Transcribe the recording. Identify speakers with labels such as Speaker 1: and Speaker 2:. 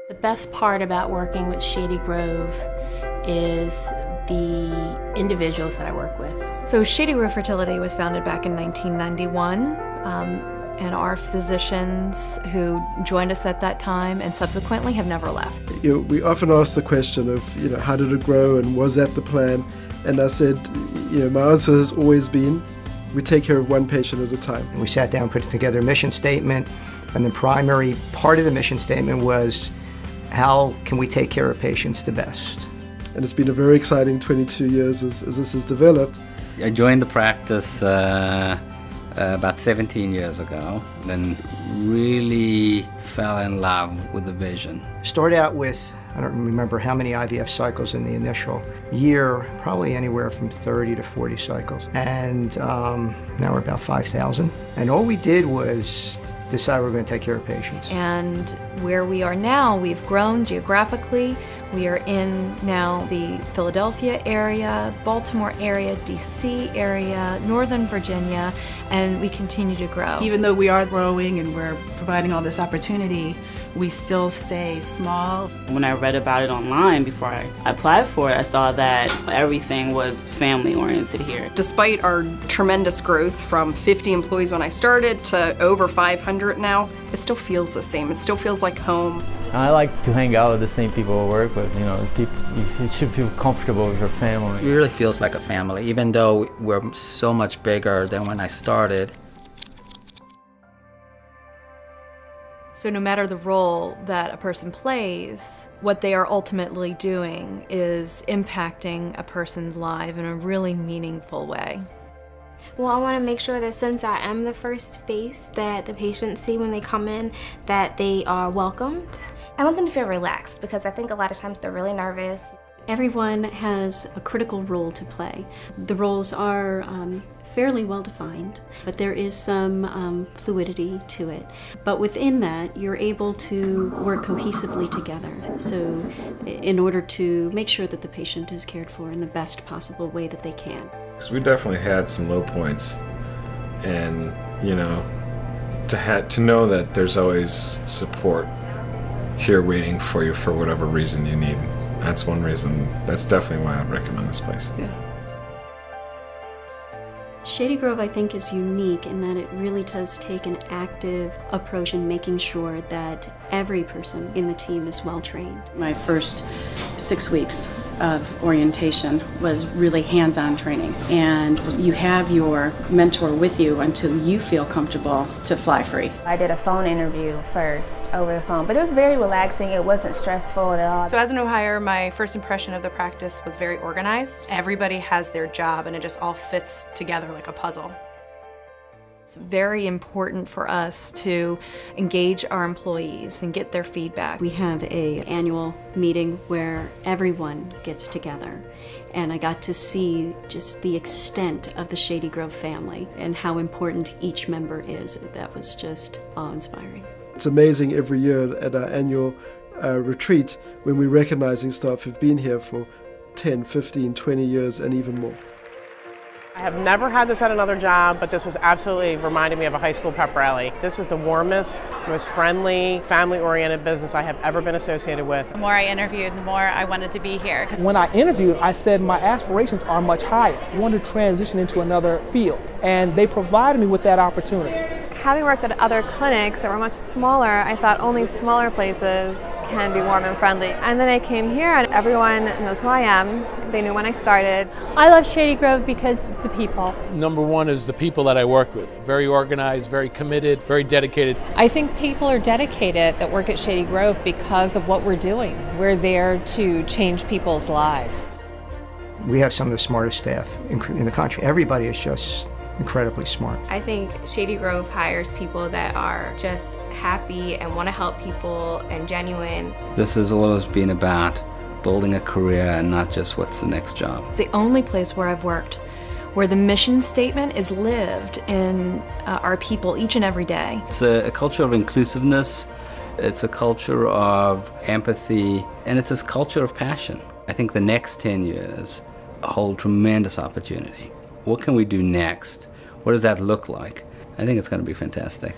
Speaker 1: The best part about working with Shady Grove is the individuals that I work with.
Speaker 2: So Shady Grove Fertility was founded back in 1991, and our physicians who joined us at that time and subsequently have never left.
Speaker 3: We often ask the question of, how did it grow and was that the plan? And I said, my answer has always been, we take care of one patient at a time.
Speaker 4: We sat down, put together a mission statement, and the primary part of the mission statement was, how can we take care of patients the best?
Speaker 3: And it's been a very exciting 22 years as this has developed.
Speaker 5: I joined the practice about 17 years ago, then really fell in love with the vision. Started out with, I don't remember how many IVF cycles in the initial year, probably anywhere from 30 to 40 cycles. And now we're about 5,000. And all we did was decide we're going to take care of patients.
Speaker 2: And where we are now, we've grown geographically. We are in now the Philadelphia area, Baltimore area, DC area, Northern Virginia, and we continue to grow.
Speaker 6: Even though we are growing and we're providing all this opportunity, we still stay small.
Speaker 7: When I read about it online before I applied for it, I saw that everything was family-oriented here.
Speaker 8: Despite our tremendous growth from 50 employees when I started to over 500 now, it still feels the same. It still feels like home.
Speaker 9: I like to hang out with the same people I work with. You should feel comfortable with your family.
Speaker 5: It really feels like a family, even though we're so much bigger than when I started.
Speaker 2: So no matter the role that a person plays, what they are ultimately doing is impacting a person's life in a really meaningful way.
Speaker 10: Well, I want to make sure that since I am the first face that the patients see when they come in, that they are welcomed.
Speaker 11: I want them to feel relaxed because I think a lot of times they're really nervous.
Speaker 12: Everyone has a critical role to play. The roles are fairly well defined, but there is some fluidity to it. But within that, you're able to work cohesively together. So in order to make sure that the patient is cared for in the best possible way that they can.
Speaker 13: Because we definitely had some low points, and to know that there's always support here waiting for you for whatever reason you need. That's one reason. That's definitely why I'd recommend this place.
Speaker 12: Yeah. Shady Grove, I think, is unique in that it really does take an active approach in making sure that every person in the team is well trained.
Speaker 6: My first 6 weeks of orientation was really hands-on training, and you have your mentor with you until you feel comfortable to fly free.
Speaker 11: I did a phone interview first over the phone, but it was very relaxing. It wasn't stressful at all.
Speaker 14: So as a new hire, my first impression of the practice was very organized. Everybody has their job and it just all fits together like a puzzle.
Speaker 2: It's very important for us to engage our employees and get their feedback.
Speaker 12: We have an annual meeting where everyone gets together, and I got to see just the extent of the Shady Grove family and how important each member is. That was just awe-inspiring.
Speaker 3: It's amazing every year at our annual retreat when we're recognizing staff who've been here for 10, 15, 20 years and even more.
Speaker 15: I have never had this at another job, but this was absolutely reminding me of a high school pep rally. This is the warmest, most friendly, family-oriented business I have ever been associated with.
Speaker 16: The more I interviewed, the more I wanted to be here.
Speaker 17: When I interviewed, I said my aspirations are much higher. I wanted to transition into another field, and they provided me with that opportunity.
Speaker 18: Having worked at other clinics that were much smaller, I thought only smaller places can be warm and friendly. And then I came here and everyone knows who I am. They knew when I started.
Speaker 19: I love Shady Grove because the people.
Speaker 20: Number one is the people that I work with. Very organized, very committed, very dedicated.
Speaker 15: I think people are dedicated that work at Shady Grove because of what we're doing. We're there to change people's lives.
Speaker 4: We have some of the smartest staff in the country. Everybody is just incredibly smart.
Speaker 10: I think Shady Grove hires people that are just happy and want to help people and genuine.
Speaker 5: This has always been about building a career and not just what's the next job.
Speaker 2: The only place where I've worked where the mission statement is lived in our people each and every day.
Speaker 5: It's a culture of inclusiveness, it's a culture of empathy, and it's this culture of passion. I think the next 10 years hold tremendous opportunity. What can we do next? What does that look like? I think it's going to be fantastic.